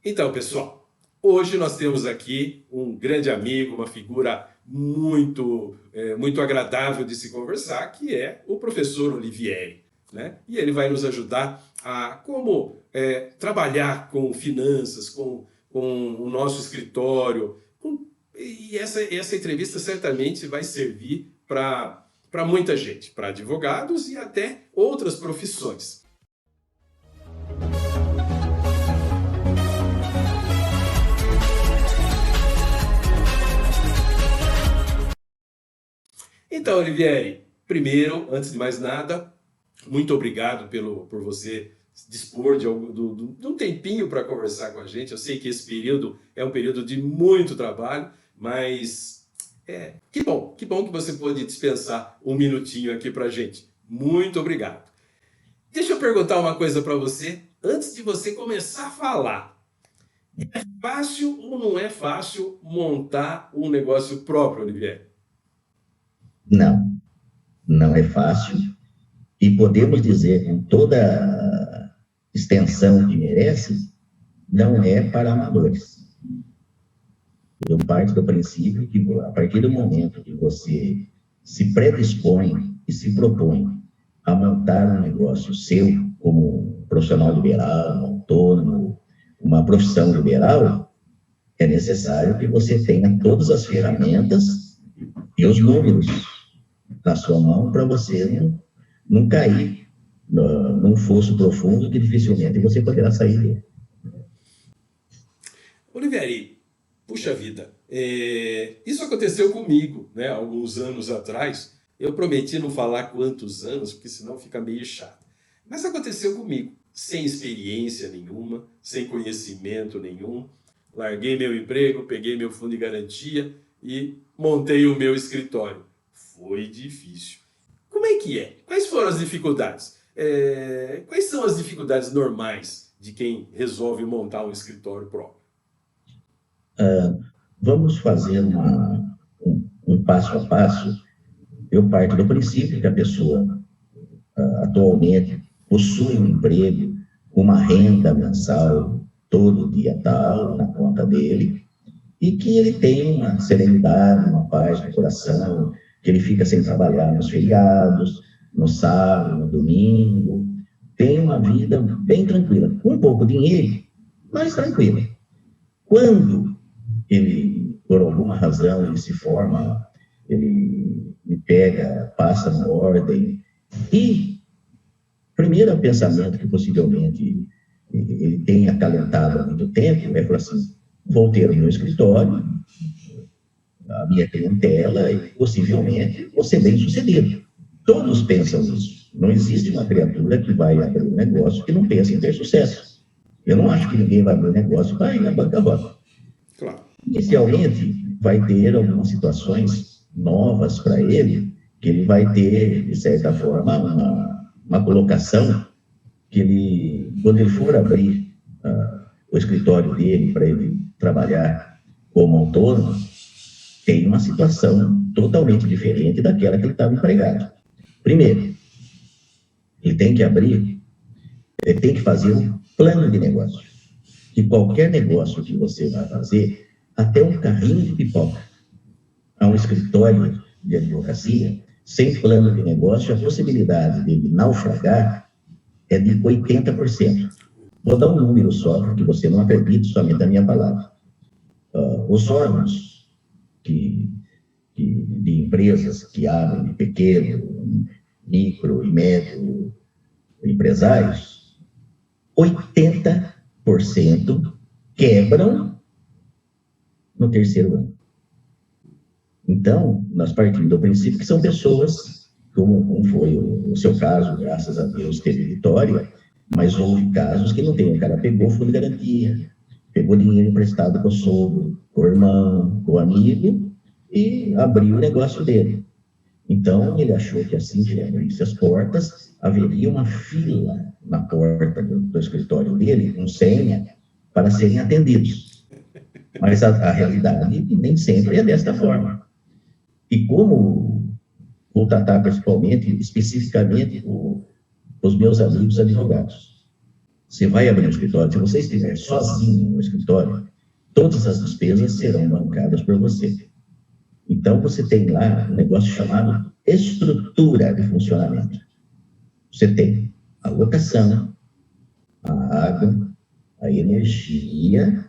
Então, pessoal, hoje nós temos aqui um grande amigo, uma figura muito agradável de se conversar, que é o professor Olivieri, né? E ele vai nos ajudar a como trabalhar com finanças, com o nosso escritório. E essa entrevista certamente vai servir para muita gente, para advogados e até outras profissões. Então, Olivieri, primeiro, antes de mais nada, muito obrigado por você dispor de um tempinho para conversar com a gente. Eu sei que esse período é um período de muito trabalho, mas que bom que você pôde dispensar um minutinho aqui para a gente. Muito obrigado. Deixa eu perguntar uma coisa para você, antes de você começar a falar. É fácil ou não é fácil montar um negócio próprio, Olivieri? Não, não é fácil. E podemos dizer com toda a extensão que merece, não é para amadores. Eu parto do princípio que, a partir do momento que você se predispõe e se propõe a montar um negócio seu, como profissional liberal, autônomo, uma profissão liberal, é necessário que você tenha todas as ferramentas e os números na sua mão para você não cair num fosso profundo que dificilmente você poderá sair dele. Olivieri, puxa vida, isso aconteceu comigo, né, alguns anos atrás. Eu prometi não falar quantos anos, porque senão fica meio chato. Mas aconteceu comigo, sem experiência nenhuma, sem conhecimento nenhum. Larguei meu emprego, peguei meu fundo de garantia e montei o meu escritório. Foi difícil. Como é que é? Quais foram as dificuldades? Quais são as dificuldades normais de quem resolve montar um escritório próprio? Vamos fazer um passo a passo. Eu parto do princípio que a pessoa atualmente possui um emprego, uma renda mensal, todo dia tal, na conta dele, e que ele tem uma serenidade, uma paz no coração, que ele fica sem trabalhar nos feriados, no sábado, no domingo, tem uma vida bem tranquila, com um pouco de dinheiro, mas tranquila. Quando ele, por alguma razão, ele se forma, ele pega, passa na ordem, e o primeiro pensamento que possivelmente ele tem acalentado há muito tempo é falar assim: vou ter o meu escritório, a minha clientela e possivelmente vou ser bem sucedido. Todos pensam nisso. Não existe uma criatura que vai abrir um negócio que não pense em ter sucesso. Eu não acho que ninguém vai abrir um negócio para ir na bancarrota. Claro. Inicialmente, vai ter algumas situações novas para ele, que ele vai ter, de certa forma, uma colocação que ele, quando ele for abrir o escritório dele para ele trabalhar como autônomo, tem uma situação totalmente diferente daquela que ele estava empregado. Primeiro, ele tem que abrir, ele tem que fazer um plano de negócio. E qualquer negócio que você vai fazer, até um carrinho de pipoca, a um escritório de advocacia, sem plano de negócio, a possibilidade de naufragar é de 80%. Vou dar um número só, para que você não acredite somente na minha palavra. Os órgãos de empresas que abrem de pequeno, micro e médio empresários, 80% quebram no terceiro ano. Então, nós partimos do princípio que são pessoas, como foi o seu caso, graças a Deus teve vitória, mas houve casos que não tem. O cara pegou fundo de garantia, pegou dinheiro emprestado com o sogro, com o irmão, com o amigo, e abriu o negócio dele. Então, ele achou que assim que ele abrisse as portas, haveria uma fila na porta do escritório dele, com senha, para serem atendidos. Mas a realidade nem sempre é desta forma. E como vou tratar principalmente, especificamente, os meus amigos advogados. você vai abrir um escritório, se você estiver sozinho no escritório, todas as despesas serão bancadas por você. Então, você tem lá um negócio chamado estrutura de funcionamento. Você tem a locação, a água, a energia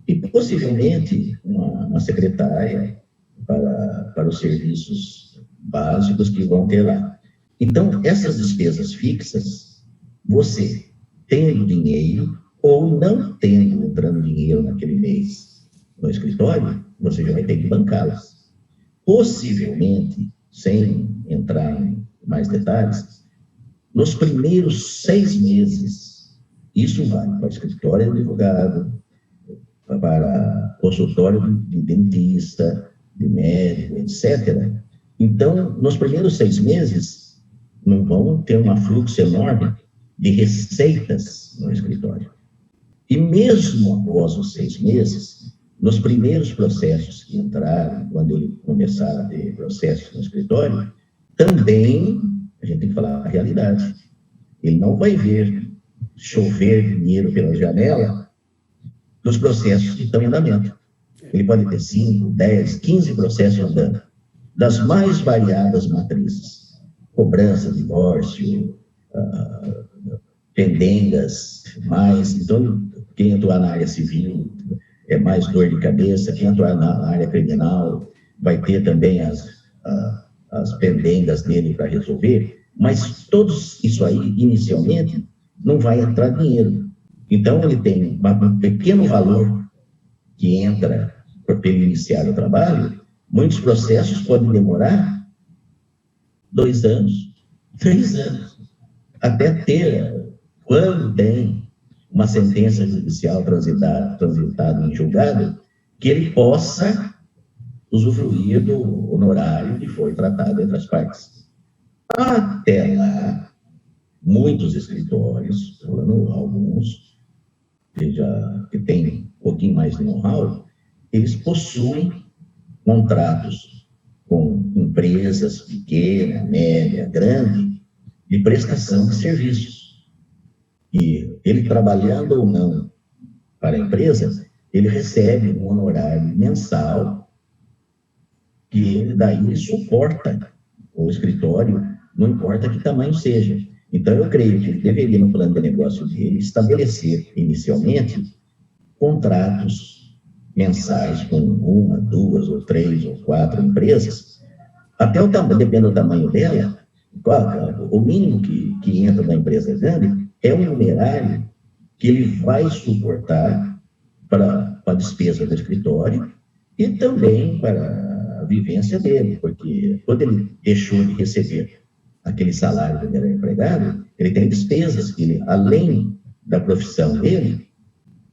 e, possivelmente, uma secretária para os serviços básicos que vão ter lá. Então, essas despesas fixas, você tendo dinheiro ou não tendo entrando dinheiro naquele mês no escritório, você já vai ter que bancá-las. Possivelmente, sem entrar em mais detalhes, nos primeiros 6 meses, isso vale para o escritório de advogado, para consultório de dentista, de médico, etc. Então, nos primeiros 6 meses, não vão ter um fluxo enorme de receitas no escritório. E mesmo após os 6 meses, nos primeiros processos que entraram, quando ele começar a ter processos no escritório, também, a gente tem que falar a realidade, ele não vai ver chover dinheiro pela janela dos processos que estão em andamento. Ele pode ter 5, 10, 15 processos andando, das mais variadas matrizes. Cobrança, divórcio, pendengas, mais. Então, quem atuar na área civil é mais dor de cabeça, quem atuar na área criminal vai ter também as pendengas dele para resolver, mas todos isso aí, inicialmente, não vai entrar dinheiro. Então, ele tem um pequeno valor que entra para ele iniciar o trabalho. Muitos processos podem demorar 2 anos, 3 anos, até ter, quando tem uma sentença judicial transitada em julgado, que ele possa usufruir do honorário que foi tratado entre as partes. Até lá, muitos escritórios, falando alguns, que têm um pouquinho mais de know-how, eles possuem contratos com empresas pequena, média, grande, de prestação de serviços. E ele trabalhando ou não para a empresa, ele recebe um honorário mensal que ele daí suporta o escritório, não importa que tamanho seja. Então, eu creio que ele deveria, no plano de negócio dele, estabelecer, inicialmente, contratos mensais com 1, 2 ou 3 ou 4 empresas, até o tamanho, depende do tamanho dela, o mínimo que entra na empresa grande é um numerário que ele vai suportar para a despesa do escritório e também para a vivência dele, porque quando ele deixou de receber aquele salário quando era empregado, ele tem despesas que ele, além da profissão dele,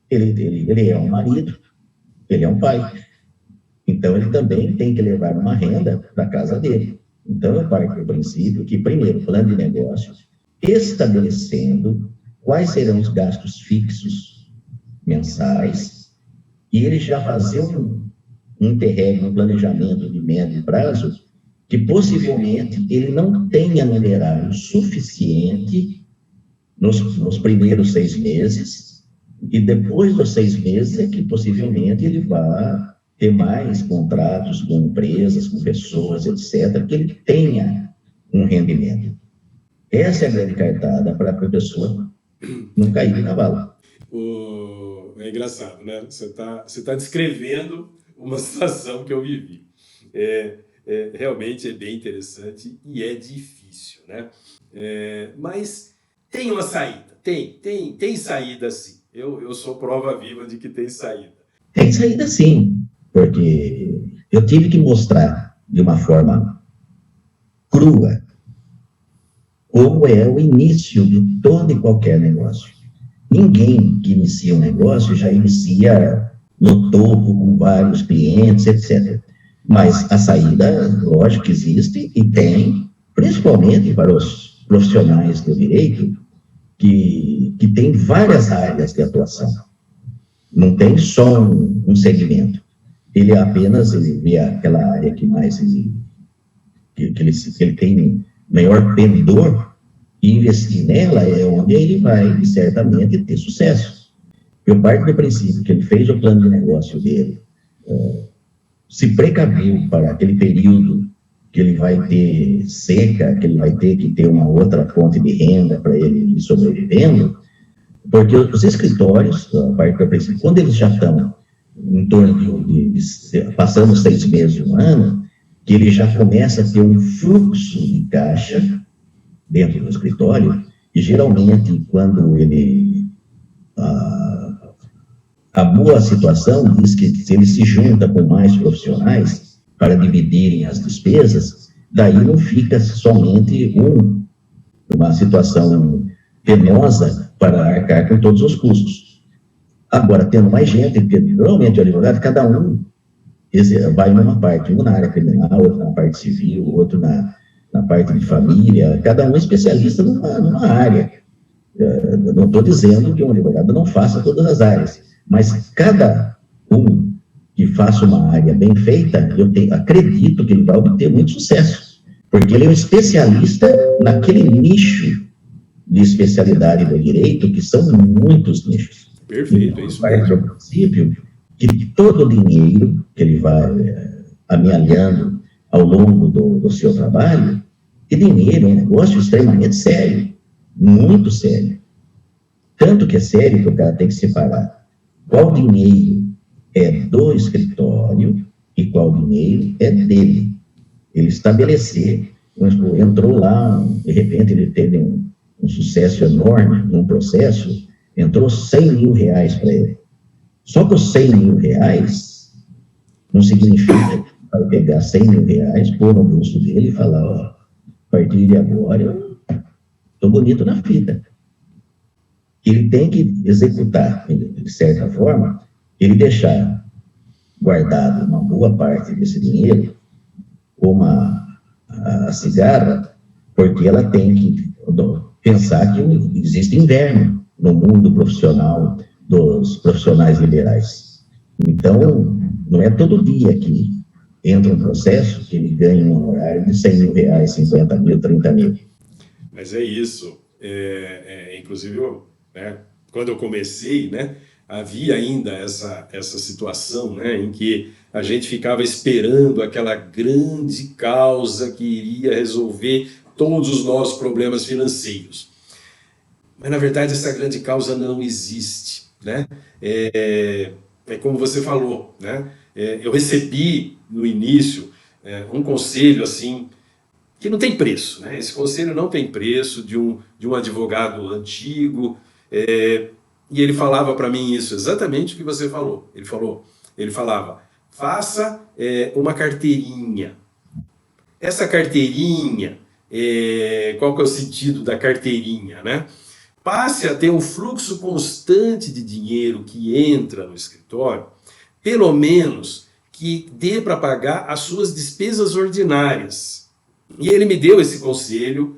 ele é um marido, ele é um pai. Então, ele também tem que levar uma renda para a casa dele. Então, eu parto do princípio que, primeiro, plano de negócio, estabelecendo quais serão os gastos fixos mensais, e ele já fazer um terreno, um planejamento de médio prazo, que possivelmente ele não tenha numerário suficiente nos primeiros 6 meses, e depois dos 6 meses é que possivelmente ele vai ter mais contratos com empresas, com pessoas, etc., que ele tenha um rendimento. Essa é a grande cartada para a pessoa não cair no cavalo. É engraçado, né? Você tá descrevendo uma situação que eu vivi. Realmente é bem interessante e é difícil, né? Mas tem uma saída, tem saída sim. Eu sou prova viva de que tem saída. Tem saída sim, porque eu tive que mostrar de uma forma crua como é o início de todo e qualquer negócio. Ninguém que inicia um negócio já inicia no topo com vários clientes, etc. Mas a saída, lógico que existe e tem, principalmente para os profissionais do direito, que tem várias áreas de atuação. Não tem só um segmento. Ele vê aquela área que mais que ele tem maior pendor, E investir nela é onde ele vai, certamente, ter sucesso. Eu parto do princípio que ele fez o plano de negócio dele, se precaviu para aquele período que ele vai ter seca, que ele vai ter que ter uma outra fonte de renda para ele ir sobrevivendo, porque os escritórios, a partir do princípio, quando eles já estão em torno passando 6 meses, um ano, que ele já começa a ter um fluxo de caixa dentro do escritório, e geralmente, quando ele... A boa situação diz que se ele se junta com mais profissionais para dividirem as despesas, daí não fica somente uma situação penosa para arcar com todos os custos. Agora, tendo mais gente, porque normalmente o advogado, cada um vai numa parte, um na área criminal, outro na parte civil, outro na parte de família, cada um é especialista numa área. Eu não estou dizendo que um advogado não faça todas as áreas, mas cada um que faça uma área bem feita, acredito que ele vai obter muito sucesso, porque ele é um especialista naquele nicho de especialidade do direito, que são muitos nichos. Perfeito, é isso mesmo. Parte do princípio que todo o dinheiro que ele vai amealhando ao longo do seu trabalho, e dinheiro é um negócio extremamente sério, muito sério. Tanto que é sério que o cara tem que separar qual dinheiro é do escritório e qual dinheiro é dele. Ele estabelecer, entrou lá, de repente ele teve um sucesso enorme num processo, entrou 100 mil reais para ele. Só que os 100 mil reais não significa que vai pegar 100 mil reais, pôr no bolso dele e falar, ó, a partir de agora eu estou bonito na fita. Ele tem que executar, de certa forma, ele deixar guardado uma boa parte desse dinheiro, como a cigarra, porque ela tem que pensar que existe inverno no mundo profissional dos profissionais liberais. Então, não é todo dia que entra um processo que ele ganha um honorário de 100 mil reais, 50 mil, 30 mil. Mas é isso. Inclusive, quando eu comecei, havia ainda essa situação, em que a gente ficava esperando aquela grande causa que iria resolver todos os nossos problemas financeiros. Mas, na verdade, essa grande causa não existe. É como você falou. Eu recebi, no início, um conselho assim, que não tem preço. Esse conselho não tem preço, de um advogado antigo, e ele falava para mim isso, exatamente o que você falou. Ele falava, faça uma carteirinha. Essa carteirinha, qual que é o sentido da carteirinha, Passe a ter um fluxo constante de dinheiro que entra no escritório, pelo menos que dê para pagar as suas despesas ordinárias. E ele me deu esse conselho,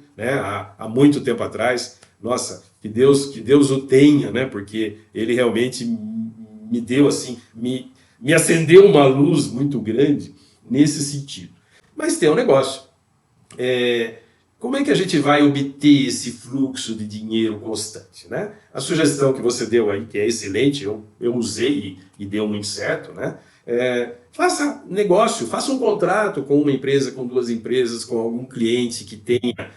há muito tempo atrás. Nossa, que Deus o tenha, porque ele realmente me deu assim, me acendeu uma luz muito grande nesse sentido. Mas tem um negócio. Como é que a gente vai obter esse fluxo de dinheiro constante? A sugestão que você deu aí, que é excelente, eu usei e deu muito certo, faça negócio, faça um contrato com uma empresa, com 2 empresas, com algum cliente que tenha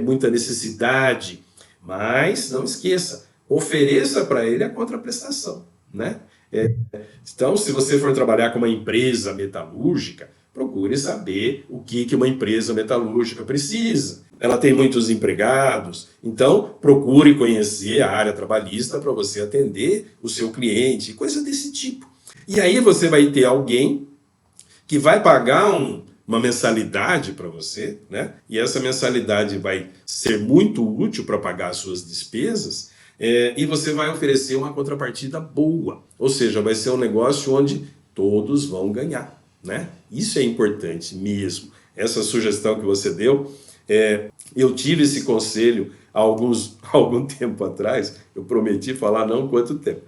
muita necessidade, mas não esqueça, ofereça para ele a contraprestação. Então, se você for trabalhar com uma empresa metalúrgica, procure saber o que uma empresa metalúrgica precisa. Ela tem muitos empregados, então procure conhecer a área trabalhista para você atender o seu cliente, coisa desse tipo. E aí você vai ter alguém que vai pagar uma mensalidade para você, e essa mensalidade vai ser muito útil para pagar as suas despesas, e você vai oferecer uma contrapartida boa, ou seja, vai ser um negócio onde todos vão ganhar. Isso é importante mesmo. Essa sugestão que você deu, eu tive esse conselho há algum tempo atrás, eu prometi falar não quanto tempo.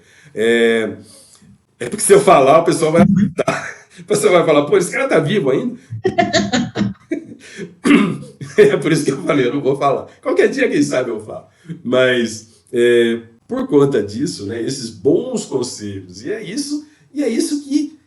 Porque se eu falar, o pessoal vai acreditar. O pessoal vai falar, pô, esse cara tá vivo ainda? É por isso que eu falei, eu não vou falar. Qualquer dia, quem sabe, eu falo. Mas, por conta disso, né, esses bons conselhos, e é isso que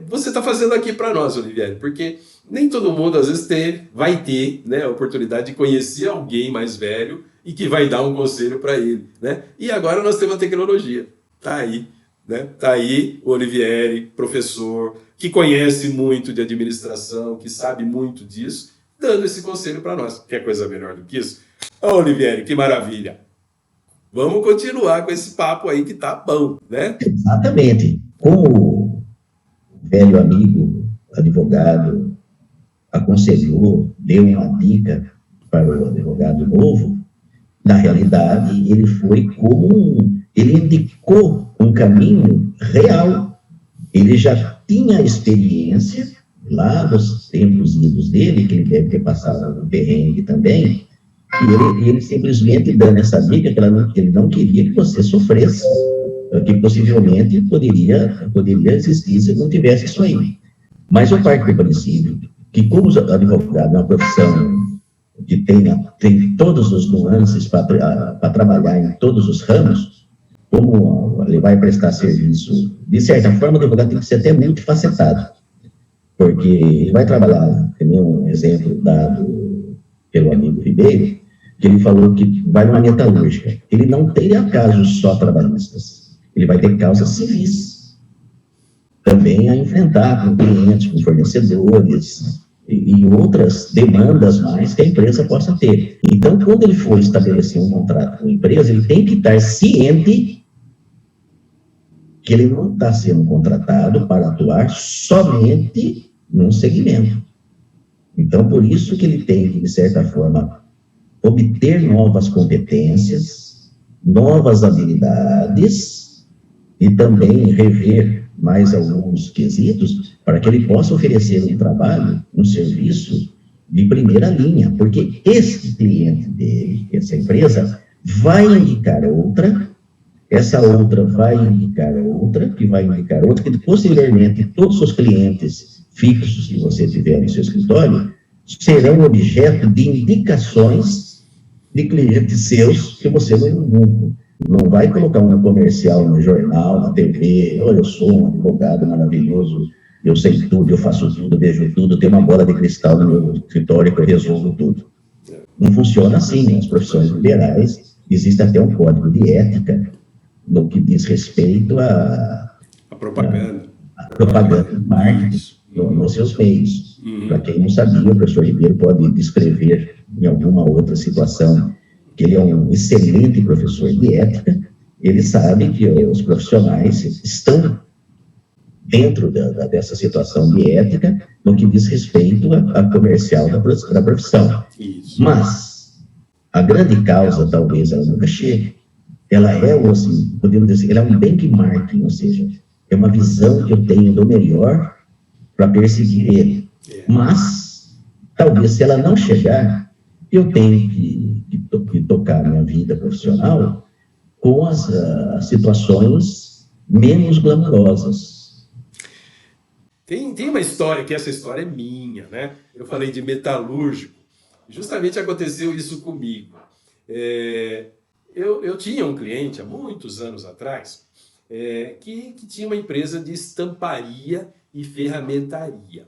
você está fazendo aqui para nós, Olivieri, porque nem todo mundo, às vezes, vai ter, né, a oportunidade de conhecer alguém mais velho e que vai dar um conselho para ele, né? E agora nós temos a tecnologia. Tá aí, né? Tá aí o Olivieri, professor, que conhece muito de administração, que sabe muito disso, dando esse conselho para nós. Quer coisa melhor do que isso? Ô, Olivieri, que maravilha! Vamos continuar com esse papo aí que tá bom, né? Exatamente. Como o velho amigo, advogado, aconselhou, deu uma dica para o advogado novo, na realidade, ele foi ele indicou um caminho real. Ele já tinha experiência lá nos tempos idos dele, que ele deve ter passado um perrengue também, e ele simplesmente dando essa dica que ele não queria que você sofresse, que possivelmente poderia existir se não tivesse isso aí. Mas eu parto do princípio que, como advogado é uma profissão que tem todos os nuances para trabalhar em todos os ramos, como ele vai prestar serviço, de certa forma, o advogado tem que ser até multifacetado, porque ele vai trabalhar, tem um exemplo dado pelo amigo Ribeiro, que ele falou que vai numa metalúrgica. Ele não tem casos só trabalhistas, ele vai ter causas civis, também a enfrentar com clientes, com fornecedores, e outras demandas mais que a empresa possa ter. Então, quando ele for estabelecer um contrato com a empresa, ele tem que estar ciente que ele não está sendo contratado para atuar somente num segmento. Então, por isso que ele tem que, de certa forma, obter novas competências, novas habilidades e também rever mais alguns quesitos para que ele possa oferecer um trabalho, um serviço de primeira linha, porque esse cliente dele, essa empresa, vai indicar outra, essa outra vai indicar outra, que vai indicar outra, que posteriormente todos os clientes fixos que você tiver no seu escritório serão objeto de indicações de clientes seus que você não vai colocar um comercial no jornal, na TV, olha, eu sou um advogado maravilhoso, eu sei tudo, eu faço tudo, vejo tudo, tenho uma bola de cristal no meu escritório que eu resolvo tudo. Não funciona assim, né? As profissões liberais, existe até um código de ética no que diz respeito a propaganda. A propaganda, marketing, nos seus meios. Para quem não sabia, o professor Ribeiro pode descrever em alguma outra situação que ele é um excelente professor de ética, ele sabe que os profissionais estão dentro dessa situação de ética no que diz respeito à comercial da profissão. Isso. Mas a grande causa, talvez, ela nunca chegue. Ela é, assim, podemos dizer, ela é um benchmarking, ou seja, é uma visão que eu tenho do melhor para perseguir ele. Mas, talvez, se ela não chegar, eu tenho que tocar minha vida profissional com as situações menos glamurosas. Tem uma história, que essa história é minha, né? Eu falei de metalúrgico. Justamente aconteceu isso comigo. Eu tinha um cliente, há muitos anos atrás, que tinha uma empresa de estamparia e ferramentaria.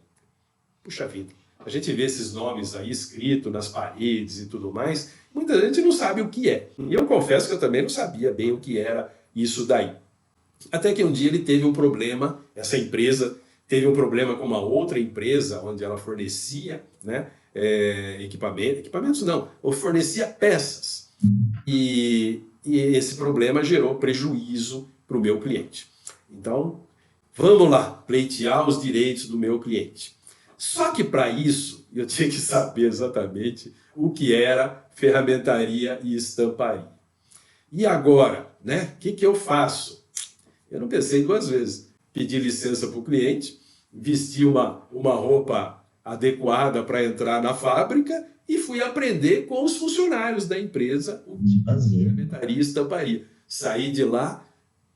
Puxa vida, a gente vê esses nomes aí escritos nas paredes e tudo mais, muita gente não sabe o que é. E eu confesso que eu também não sabia bem o que era isso daí. Até que um dia ele teve um problema, essa empresa teve um problema com uma outra empresa onde ela fornecia, né, equipamentos não, ou fornecia peças. E esse problema gerou prejuízo para o meu cliente. Então, vamos lá, pleitear os direitos do meu cliente. Só que para isso, eu tinha que saber exatamente o que era ferramentaria e estamparia. E agora, né, o que eu faço? Eu não pensei duas vezes. Pedi licença para o cliente, vesti uma roupa adequada para entrar na fábrica e fui aprender com os funcionários da empresa o que era ferramentaria e estamparia. Saí de lá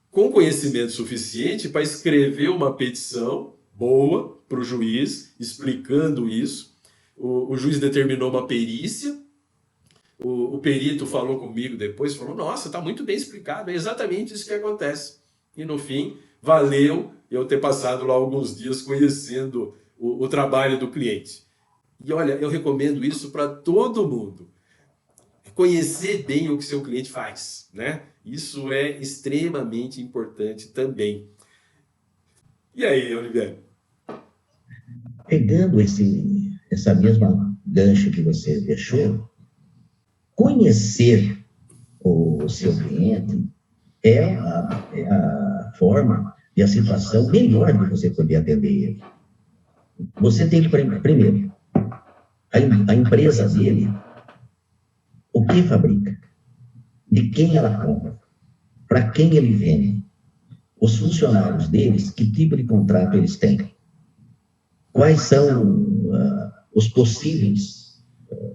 com conhecimento suficiente para escrever uma petição boa para o juiz, explicando isso. o juiz determinou uma perícia, o perito falou comigo depois, falou, nossa, está muito bem explicado, é exatamente isso que acontece. E no fim, valeu eu ter passado lá alguns dias conhecendo o trabalho do cliente. E olha, eu recomendo isso para todo mundo. Conhecer bem o que seu cliente faz, né? Isso é extremamente importante também. E aí, Oliveira? Pegando essa mesma gancho que você deixou, conhecer o seu cliente é a forma e a situação melhor de você poder atender ele. Você tem que, primeiro, a empresa dele, o que fabrica, de quem ela compra, para quem ele vende, os funcionários deles, que tipo de contrato eles têm, quais são os possíveis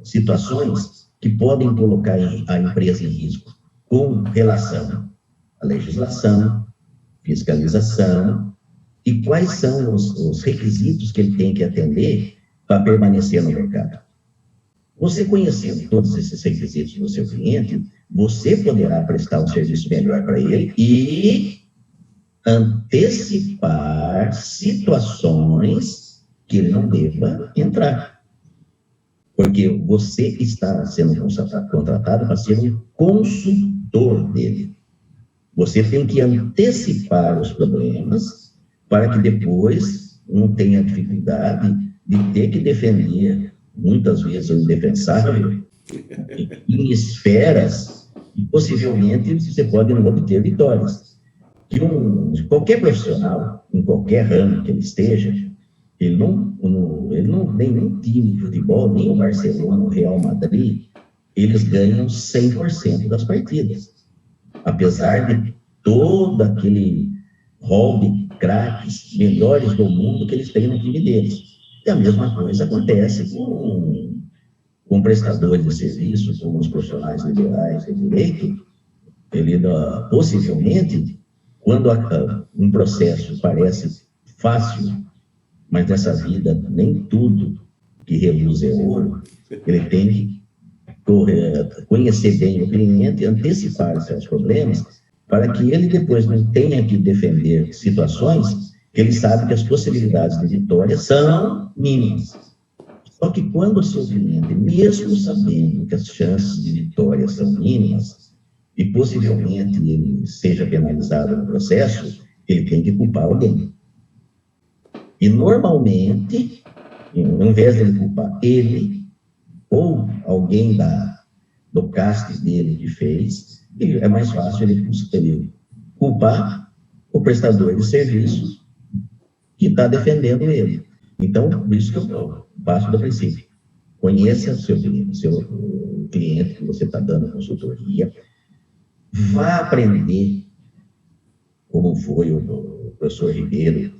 situações que podem colocar a empresa em risco com relação à legislação, fiscalização e quais são os requisitos que ele tem que atender para permanecer no mercado. Você conhecendo todos esses requisitos do seu cliente, você poderá prestar um serviço melhor para ele e antecipar situações que ele não deva entrar. Porque você está sendo contratado para ser um consultor dele. Você tem que antecipar os problemas para que depois não tenha dificuldade de ter que defender, muitas vezes, o indefensável em esferas e possivelmente você pode não obter vitórias. Qualquer profissional, em qualquer ramo que ele esteja, ele não tem nem time de futebol, nem o Barcelona, o Real Madrid, eles ganham 100% das partidas. Apesar de todo aquele rol de craques melhores do mundo que eles têm no time deles. E a mesma coisa acontece com prestadores de serviço, com os profissionais liberais de direito. Possivelmente, quando um processo parece fácil, mas nessa vida nem tudo que reluz é ouro, ele tem que conhecer bem o cliente, antecipar seus problemas, para que ele depois não tenha que defender situações que ele sabe que as possibilidades de vitória são mínimas. Só que quando o seu cliente, mesmo sabendo que as chances de vitória são mínimas, e possivelmente ele seja penalizado no processo, ele tem que culpar alguém. E ao invés de ele culpar ele, ou alguém do casting dele que fez, é mais fácil ele culpar o prestador de serviço que está defendendo ele. Então, por isso que eu passo do princípio. Conheça o seu cliente que você está dando consultoria, vá aprender, como foi o professor Ribeiro,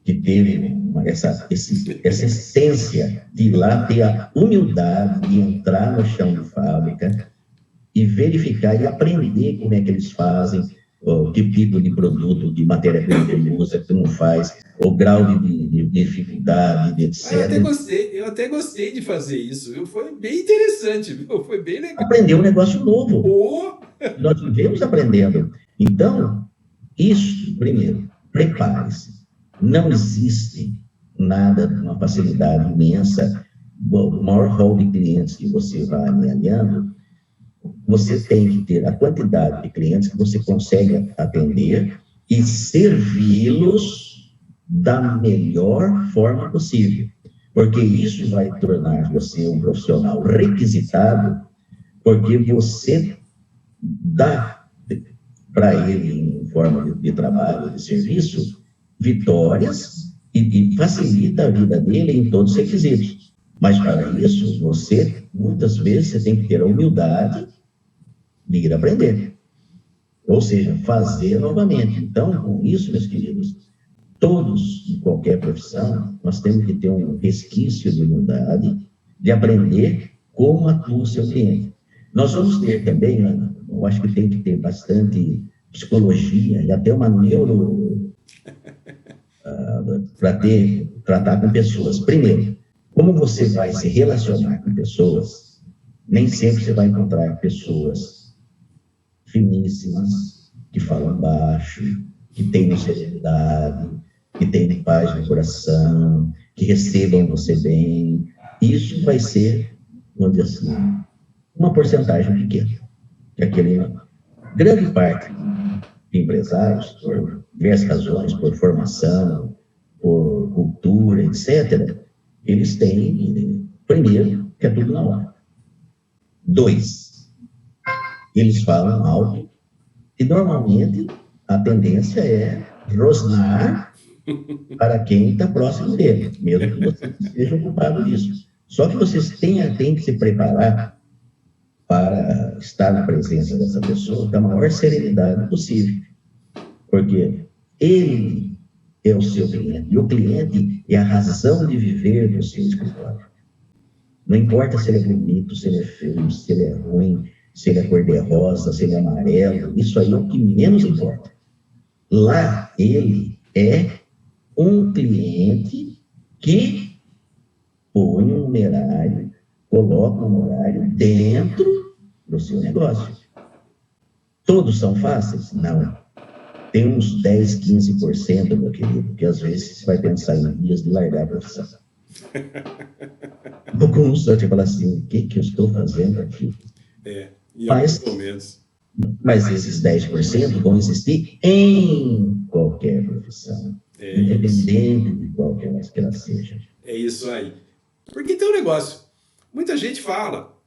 que teve essa essência de ir lá ter a humildade de entrar no chão de fábrica e verificar e aprender como é que eles fazem, que tipo de produto, de matéria-prima que usa, que não faz, o grau de dificuldade, de etc. Eu até gostei de fazer isso, viu? Foi bem interessante, viu? Foi bem legal. Aprender um negócio novo. Nós vivemos aprendendo. Então, isso, primeiro, prepare-se. Não existe nada, uma facilidade imensa. O maior rol de clientes que você vai alinhando, você tem que ter a quantidade de clientes que você consegue atender e servi-los da melhor forma possível. Porque isso vai tornar você um profissional requisitado, porque você dá para ele, em forma de trabalho, de serviço, vitórias e facilita a vida dele em todos os requisitos. Mas para isso, muitas vezes, você tem que ter a humildade de ir aprender. Ou seja, fazer novamente. Então, com isso, meus queridos, todos, em qualquer profissão, nós temos que ter um resquício de humildade, de aprender como atua o seu cliente. Nós vamos ter também, Ana, eu acho que tem que ter bastante psicologia e até uma para tratar com pessoas. Primeiro, Como você vai se relacionar com pessoas, nem sempre você vai encontrar pessoas finíssimas, que falam baixo, que tenham serenidade, que tenham paz no coração, que recebam você bem. Isso vai ser, vamos dizer assim, uma porcentagem pequena. Que aquele grande parte de empresários, por diversas razões, por formação, por cultura, etc., eles têm, primeiro, que é tudo na hora. 2, eles falam alto e, normalmente, a tendência é rosnar para quem está próximo dele, mesmo que você esteja ocupado disso. Só que vocês têm que se preparar para estar na presença dessa pessoa com a maior serenidade possível, porque ele é o seu cliente, e o cliente é a razão de viver do seu escritório. Não importa se ele é bonito, se ele é feio, se ele é ruim, se ele é cor-de-rosa, se ele é amarelo, isso aí é o que menos importa. Lá, ele é um cliente que põe um numerário, coloca um numerário dentro do seu negócio. Todos são fáceis? Não. Tem uns 10, 15%, meu querido, que às vezes você vai pensar em dias de largar a profissão. Alguns só te falam assim, o que eu estou fazendo aqui? Mas esses 10% vão existir em qualquer profissão, independente de qual que ela seja. É isso aí. Porque tem um negócio, muita gente fala,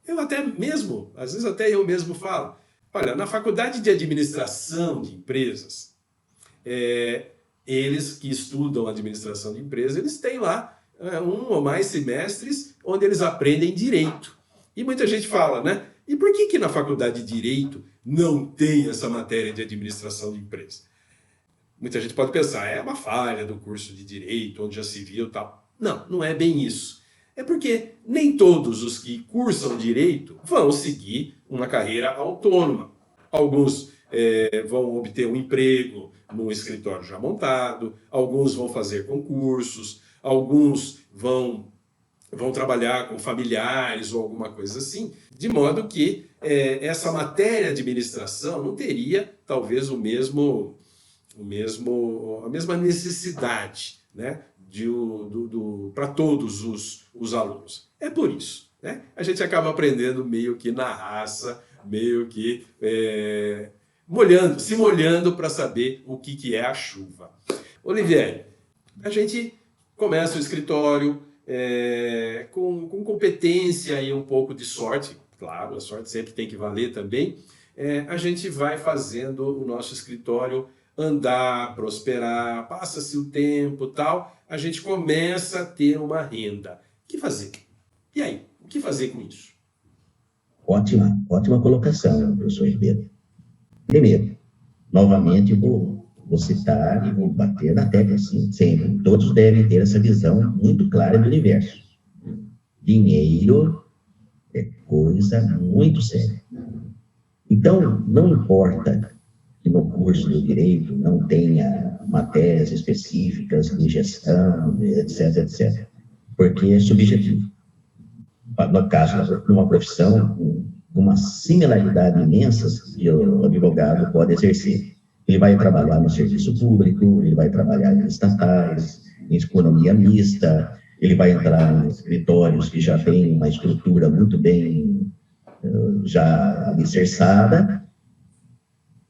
às vezes até eu mesmo falo, olha, na faculdade de administração de empresas, eles que estudam administração de empresas, eles têm lá um ou mais semestres onde eles aprendem direito. E muita gente fala, né? E por que na faculdade de direito não tem essa matéria de administração de empresas? Muita gente pode pensar, é uma falha do curso de direito, onde já se viu e tal. Não, não é bem isso. É porque nem todos os que cursam direito vão seguir uma carreira autônoma. Alguns vão obter um emprego num escritório já montado, alguns vão fazer concursos, alguns vão trabalhar com familiares ou alguma coisa assim, de modo que essa matéria de administração não teria, talvez, a mesma necessidade, né, para todos os alunos. É por isso, né? A gente acaba aprendendo meio que na raça, meio que se molhando para saber o que é a chuva. Olivieri, a gente começa o escritório com competência e um pouco de sorte, claro, a sorte sempre tem que valer também, a gente vai fazendo o nosso escritório andar, prosperar, passa-se o tempo e tal, a gente começa a ter uma renda. O que fazer? E aí, o que fazer com isso? Ótima colocação, professor Ribeiro. Primeiro, novamente vou citar e vou bater na tecla assim, sempre. Todos devem ter essa visão muito clara do universo. Dinheiro é coisa muito séria. Então, não importa que no curso de direito não tenha matérias específicas de gestão, etc., etc., porque é subjetivo. No caso de uma profissão com uma similaridade imensa que o advogado pode exercer. Ele vai trabalhar no serviço público, ele vai trabalhar em estatais, em economia mista, ele vai entrar em escritórios que já têm uma estrutura muito bem já alicerçada,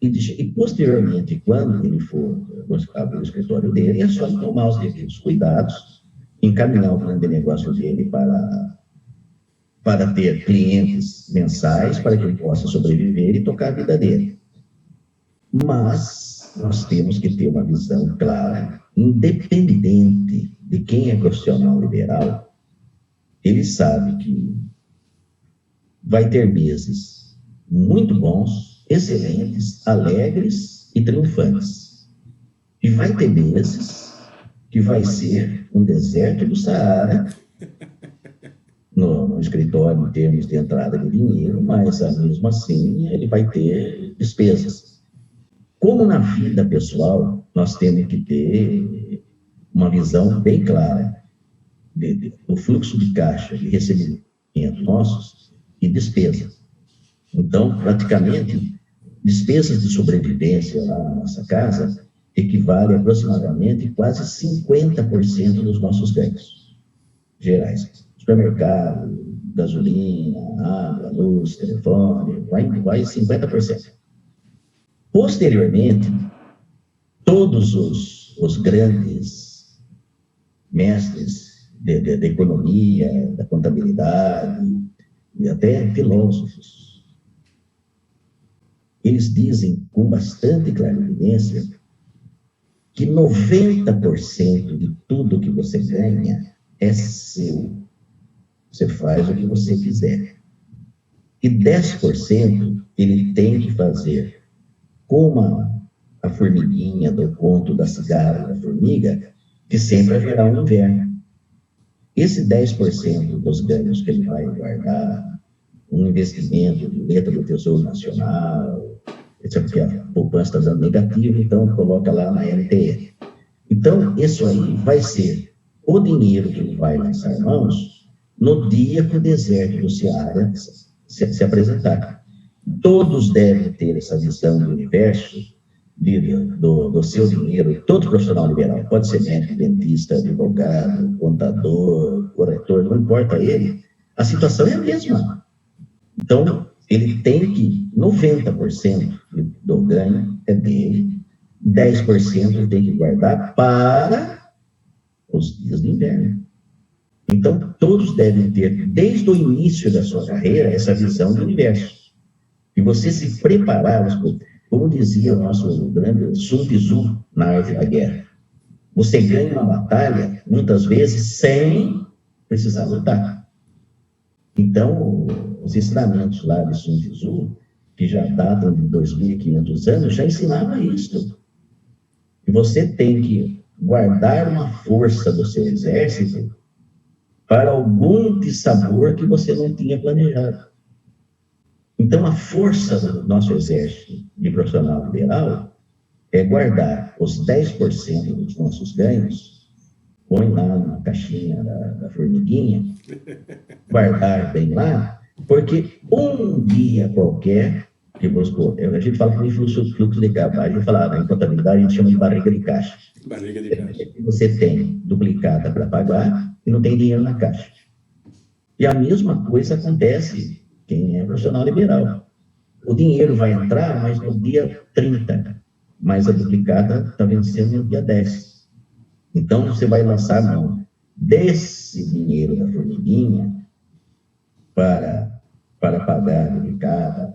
e posteriormente, quando ele for abrir o escritório dele, é só tomar os devidos cuidados, encaminhar o plano de negócio dele para ter clientes mensais, para que ele possa sobreviver e tocar a vida dele. Mas nós temos que ter uma visão clara, independente de quem é profissional liberal, ele sabe que vai ter meses muito bons, excelentes, alegres e triunfantes. E vai ter meses que vai ser um deserto do Saara, no escritório em termos de entrada de dinheiro, mas mesmo assim ele vai ter despesas. Como na vida pessoal, nós temos que ter uma visão bem clara. do fluxo de caixa, de recebimento nossos e despesas. Então, praticamente, despesas de sobrevivência lá na nossa casa equivale a aproximadamente quase 50% dos nossos ganhos gerais. Supermercado, gasolina, água, luz, telefone, vai 50%. Posteriormente, todos os grandes mestres da economia, da contabilidade e até filósofos, eles dizem com bastante clarividência que 90% de tudo que você ganha é seu. Você faz o que você quiser. E 10% ele tem que fazer como a formiguinha do conto da cigarra da formiga, que sempre haverá um inverno. Esse 10% dos ganhos que ele vai guardar, um investimento de letra do Tesouro Nacional, porque a poupança está dando negativo, então coloca lá na LTN. Então, isso aí vai ser o dinheiro que ele vai lançar mãos no dia que o deserto do Ceará se apresentar. Todos devem ter essa visão do universo, do seu dinheiro, todo profissional liberal, pode ser médico, dentista, advogado, contador, corretor, não importa ele, a situação é a mesma. Então, ele tem que, 90% do ganho é dele, 10% ele tem que guardar para os dias de inverno. Então, todos devem ter, desde o início da sua carreira, essa visão do universo. E você se preparar, como dizia o nosso grande Sun Tzu na arte da guerra, você ganha uma batalha, muitas vezes, sem precisar lutar. Então, os ensinamentos lá de Sun Tzu, que já datam de 2.500 anos, já ensinavam isso. E você tem que guardar uma força do seu exército para algum dissabor que você não tinha planejado. Então, a força do nosso exército de profissional liberal é guardar os 10% dos nossos ganhos, põe lá na caixinha da formiguinha, guardar bem lá, porque um dia qualquer, a gente fala que fluxo de caixa, a gente fala, em contabilidade a gente chama de barriga de caixa. Barriga de caixa. Você tem duplicata para pagar e não tem dinheiro na caixa. E a mesma coisa acontece quem é profissional liberal. O dinheiro vai entrar, mas no dia 30, mas a duplicata está vencendo no dia 10. Então, você vai lançar mão desse dinheiro da formiguinha para pagar a duplicata,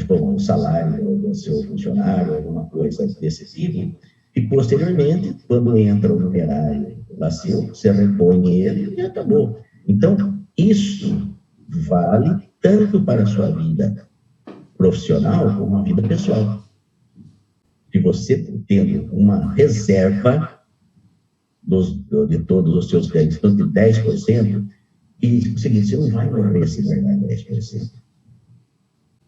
o salário do seu funcionário, alguma coisa desse tipo, e posteriormente, quando entra o numerário vazio, você repõe ele e acabou. Então, isso vale tanto para a sua vida profissional como a vida pessoal. Se você tendo uma reserva de todos os seus ganhos, tanto de 10%, e o seguinte, você não vai morrer se guardar 10%.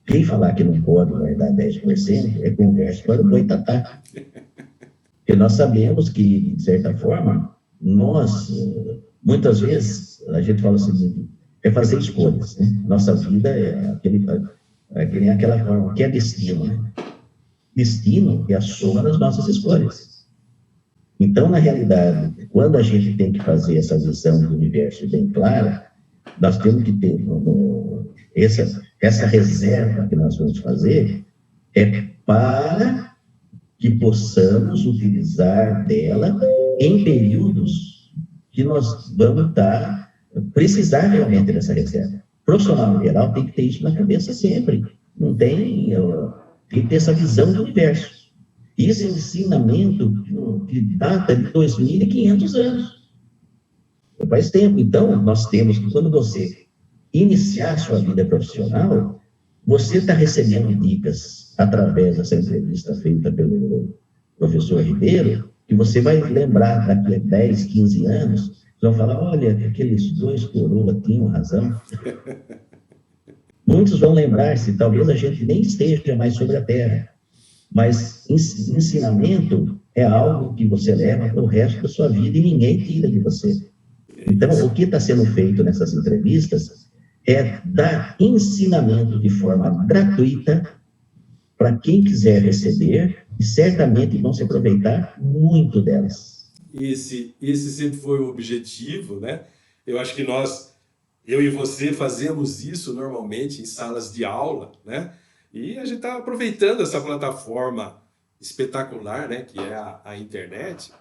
Quem falar que não pode guardar 10% é conversa para o boitatá. Porque nós sabemos que, de certa forma, muitas vezes, a gente fala assim, é fazer escolhas, né? Nossa vida é que nem aquela forma, que é destino, né? Destino é a soma das nossas escolhas. Então, na realidade, quando a gente tem que fazer essa visão do universo bem clara, nós temos que ter essa reserva que nós vamos fazer é para que possamos utilizar dela em períodos que nós vamos precisar realmente dessa reserva. O profissional liberal tem que ter isso na cabeça sempre. Tem que ter essa visão do universo. Isso é um ensinamento que data de 2.500 anos. Faz tempo. Então, nós temos que, quando você iniciar sua vida profissional, você está recebendo dicas através dessa entrevista feita pelo professor Ribeiro, que você vai lembrar daqui a 10, 15 anos, vocês vão falar, olha, aqueles dois coroas tinham razão. Muitos vão lembrar-se, talvez a gente nem esteja mais sobre a Terra, mas ensinamento é algo que você leva para o resto da sua vida e ninguém tira de você. Então, isso. o que está sendo feito nessas entrevistas é dar ensinamento de forma gratuita para quem quiser receber, e certamente vão se aproveitar muito delas. Esse sempre foi o objetivo, né? Eu acho que eu e você fazemos isso normalmente em salas de aula, né? E a gente está aproveitando essa plataforma espetacular, né? Que é a internet,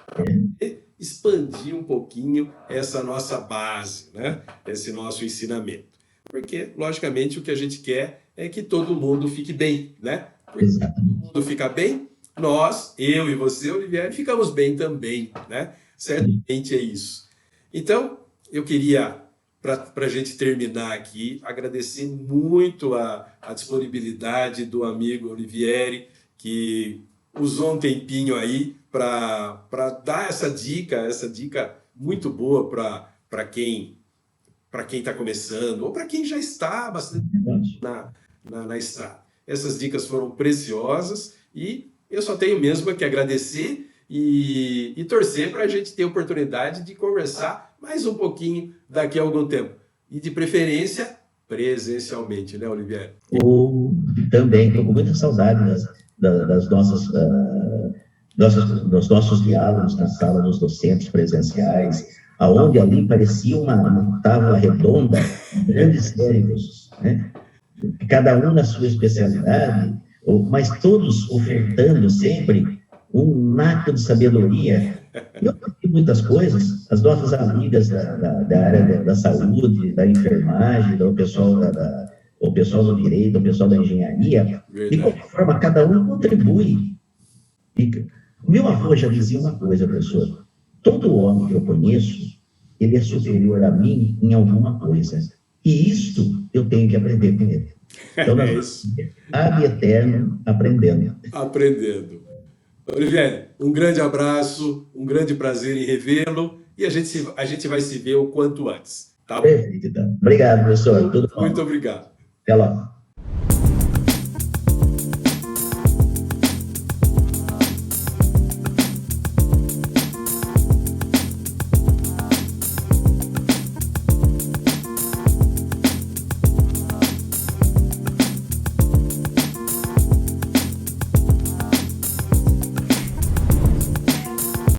e expandir um pouquinho essa nossa base, né? Esse nosso ensinamento. Porque, logicamente, o que a gente quer é que todo mundo fique bem, né? Porque se todo Exatamente. mundo fica bem, nós, eu e você, Olivier, ficamos bem também, né? Certamente é isso. Então, eu queria, para a gente terminar aqui, agradecer muito a disponibilidade do amigo Olivieri, que usou um tempinho aí para dar essa dica muito boa para quem está começando, ou para quem já está bastante na estrada. Essas dicas foram preciosas e eu só tenho mesmo que agradecer e torcer para a gente ter a oportunidade de conversar mais um pouquinho daqui a algum tempo. E de preferência, presencialmente, né, Olivier? Ou também, estou com muita saudade das dos nossos diálogos na sala dos docentes presenciais, aonde ali parecia uma tábua redonda, grandes cérebros, né? Cada um na sua especialidade, mas todos ofertando sempre um naco de sabedoria. Eu aprendi muitas coisas, as nossas amigas da área da saúde, da enfermagem, o pessoal do direito, o pessoal da engenharia, de Verdade. qualquer forma, cada um contribui. E, meu avô já dizia uma coisa, professor, todo homem que eu conheço, ele é superior a mim em alguma coisa. E isto eu tenho que aprender com ele. Então, nós É vamos isso. ad eterno aprendendo. Aprendendo. Olivier, um grande abraço, um grande prazer em revê-lo e a gente vai se ver o quanto antes, tá bom? Perfeito, então. Obrigado, professor. Tudo Muito bom. obrigado. Até logo.